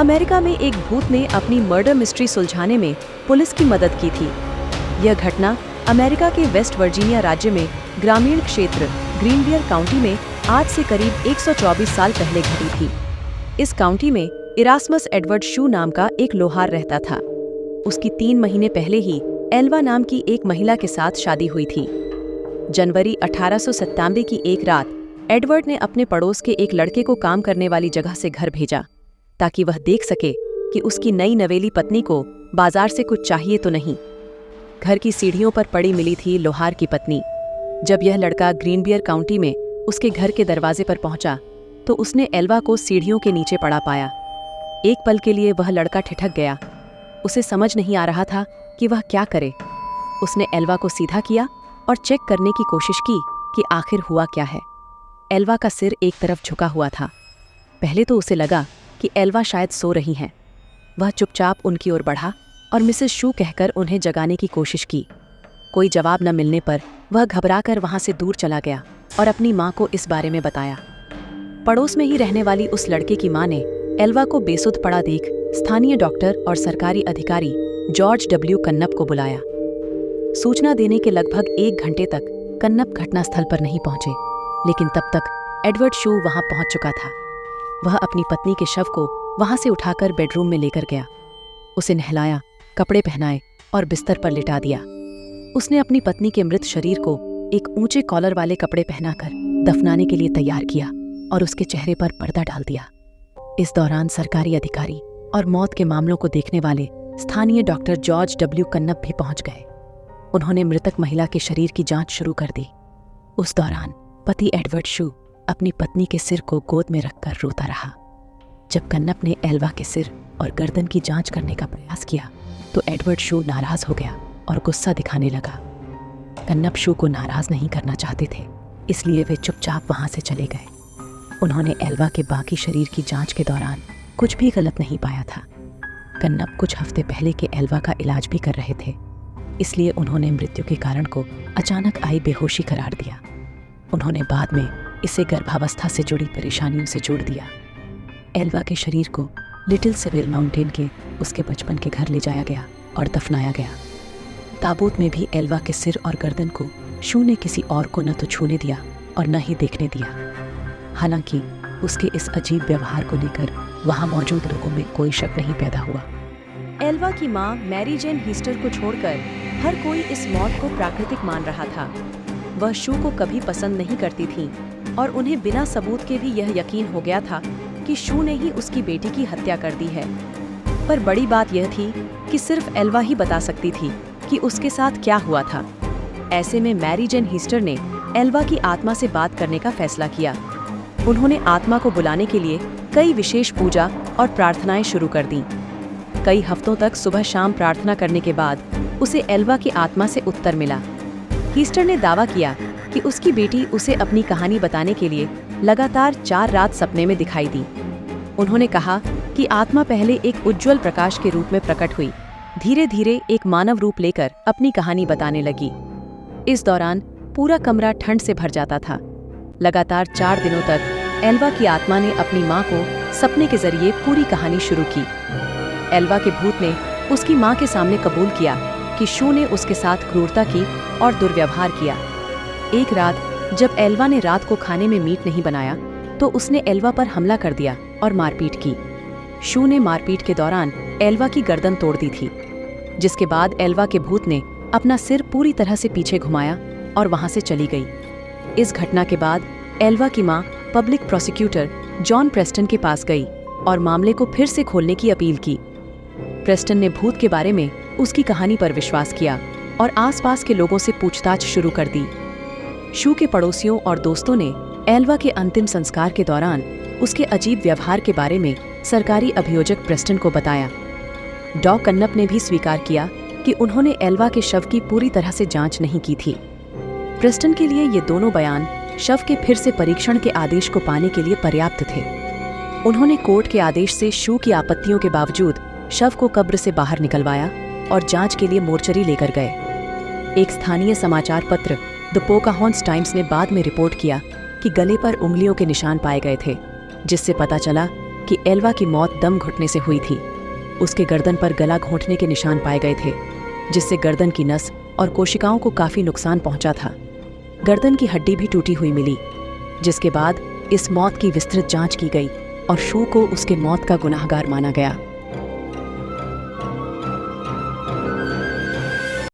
America में एक भूत ने अपनी मर्डर मिस्ट्री सुलझाने में पुलिस की मदद की थी। यह घटना अमेरिका के वेस्ट वर्जीनिया राज्य में ग्रामीण क्षेत्र ग्रीनबियर काउंटी में आज से करीब 124 साल पहले घटी थी। इस काउंटी में इरास्मस एडवर्ड शू नाम का एक लोहार रहता था। उसकी 3 महीने पहले ही एल्वा नाम की एक महिला के साथ शादी हुई थी। जनवरी 1897 की एक रात एडवर्ड ने अपने पड़ोस के एक लड़के को काम करने वाली जगह से घर भेजा ताकि वह देख सके कि उसकी नई नवेली पत्नी को बाजार से कुछ चाहिए तो नहीं। घर की सीढ़ियों पर पड़ी मिली थी लोहार की पत्नी। जब यह लड़का ग्रीनबियर काउंटी में उसके घर के दरवाजे पर पहुंचा तो उसने एल्वा को सीढ़ियों के नीचे पड़ा पाया। एक पल के लिए वह लड़का ठिठक गया। उसे समझ नहीं आ रहा था कि वह क्या करे। उसने एल्वा को सीधा किया और चेक करने की कोशिश की कि आखिर हुआ क्या है। एल्वा का सिर एक तरफ झुका हुआ था। पहले तो उसे लगा कि एल्वा शायद सो रही हैं। वह चुपचाप उनकी ओर बढ़ा और मिसेस शू कहकर उन्हें जगाने की कोशिश की। कोई जवाब न मिलने पर वह घबराकर वहां से दूर चला गया और अपनी मां को इस बारे में बताया। पड़ोस में ही रहने वाली उस लड़के की मां ने एल्वा को बेसुध पड़ा देख स्थानीय डॉक्टर और सरकारी अधिकारी जॉर्ज डब्ल्यू कन्नप को बुलाया। सूचना देने के लगभग 1 घंटे तक कन्नप घटनास्थल पर नहीं पहुंचे, लेकिन तब तक एडवर्ड शू वहां पहुंच चुका था। वह अपनी पत्नी के शव को वहां से उठाकर बेडरूम में लेकर गया। उसे नहलाया, कपड़े पहनाए और बिस्तर पर लिटा दिया। उसने अपनी पत्नी के मृत शरीर को एक ऊंचे कॉलर वाले कपड़े पहनाकर दफनाने के लिए तैयार किया और उसके चेहरे पर पर्दा डाल दिया। इस दौरान सरकारी अधिकारी और मौत के मामलों को देखने वाले स्थानीय डॉक्टर जॉर्ज डब्ल्यू कन्नप भी पहुंच गए। उन्होंने मृतक महिला के शरीर की जांच शुरू कर दी। उस दौरान पति एडवर्ड शू अपनी पत्नी के सिर को गोद में रखकर रोता रहा। जब कन्नप ने एल्वा के सिर और गर्दन की जांच करने का प्रयास किया तो एडवर्ड शू नाराज हो गया और गुस्सा दिखाने लगा। कन्नप शू को नाराज नहीं करना चाहते थे, इसलिए वे चुपचाप वहां से चले गए। उन्होंने एल्वा के बाकी शरीर की जांच के दौरान कुछ भी गलत नहीं पाया था। कन्नप कुछ हफ्ते पहले के एल्वा का इलाज भी कर रहे थे, इसलिए उन्होंने मृत्यु के कारण को अचानक आई बेहोशी करार दिया। उन्होंने बाद में इसे गर्भावस्था से जुड़ी परेशानियों से जोड़ दिया। एल्वा के शरीर को लिटिल सिविल माउंटेन के उसके बचपन के घर ले जाया गया और दफनाया गया। ताबूत में भी एल्वा के सिर और गर्दन को शू ने किसी और को न तो छूने दिया और न ही देखने दिया। हालांकि उसके इस अजीब व्यवहार को लेकर वहां मौजूद लोगों में कोई शक नहीं पैदा हुआ। एल्वा की मां मैरी जेन हीस्टर को छोड़कर हर कोई इस मौत को प्राकृतिक मान रहा था। वह शू को कभी पसंद नहीं करती थी और उन्हें बिना सबूत के भी यह यकीन हो गया था कि शू ने ही उसकी बेटी की हत्या कर दी है। पर बड़ी बात यह थी कि सिर्फ एल्वा ही बता सकती थी कि उसके साथ क्या हुआ था। ऐसे में मैरी जेन हीस्टर ने एल्वा की आत्मा से बात करने का फैसला किया। उन्होंने आत्मा को बुलाने के लिए कई विशेष पूजा और प्रार्थनाएं शुरू कर दी। कई हफ्तों तक सुबह शाम प्रार्थना करने के बाद उसे एल्वा की आत्मा से उत्तर मिला। हीस्टर ने दावा किया कि उसकी बेटी उसे अपनी कहानी बताने के लिए लगातार 4 रात सपने में दिखाई दी। उन्होंने कहा कि आत्मा पहले एक उज्जवल प्रकाश के रूप में प्रकट हुई, धीरे धीरे एक मानव रूप लेकर अपनी कहानी बताने लगी। इस दौरान पूरा कमरा ठंड से भर जाता था। लगातार 4 दिनों तक एल्वा की आत्मा ने अपनी मां को सपने के जरिए पूरी कहानी शुरू की। एल्वा के भूत ने उसकी मां के सामने कबूल किया कि शू ने उसके साथ क्रूरता की और दुर्व्यवहार किया। एक रात जब एल्वा ने रात को खाने में मीट नहीं बनाया तो उसने एल्वा पर हमला कर दिया और मारपीट की। शू ने मारपीट के दौरान एल्वा की गर्दन तोड़ दी थी, जिसके बाद एल्वा के भूत ने अपना सिर पूरी तरह से पीछे घुमाया और वहां से चली गई। इस घटना के बाद एल्वा की मां पब्लिक प्रोसिक्यूटर जॉन प्रेस्टन के पास गई और मामले को फिर से खोलने की अपील की। प्रेस्टन ने भूत के बारे में उसकी कहानी पर विश्वास किया और आसपास के लोगों से पूछताछ शुरू कर दी। शू के पड़ोसियों और दोस्तों ने एल्वा के अंतिम संस्कार के दौरान उसके अजीब व्यवहार के बारे में सरकारी अभियोजक प्रेस्टन को बताया। डॉ कन्नप ने भी स्वीकार किया कि उन्होंने एल्वा के शव की पूरी तरह से जांच नहीं की थी। प्रेस्टन के लिए ये दोनों बयान शव के फिर से परीक्षण के आदेश को पाने के लिए पर्याप्त थे। उन्होंने कोर्ट के आदेश से शू की आपत्तियों के बावजूद शव को कब्र से बाहर निकलवाया और जांच के लिए मोर्चरी लेकर गए। एक स्थानीय समाचार पत्र द पोकाहॉन्स टाइम्स ने बाद में रिपोर्ट किया कि गले पर उंगलियों के निशान पाए गए थे, जिससे पता चला कि एल्वा की मौत दम घुटने से हुई थी। उसके गर्दन पर गला घोंटने के निशान पाए गए थे, जिससे गर्दन की नस और कोशिकाओं को काफी नुकसान पहुंचा था। गर्दन की हड्डी भी टूटी हुई मिली, जिसके बाद इस मौत की विस्तृत जांच की गई और शू को उसके मौत का गुनाहगार माना गया।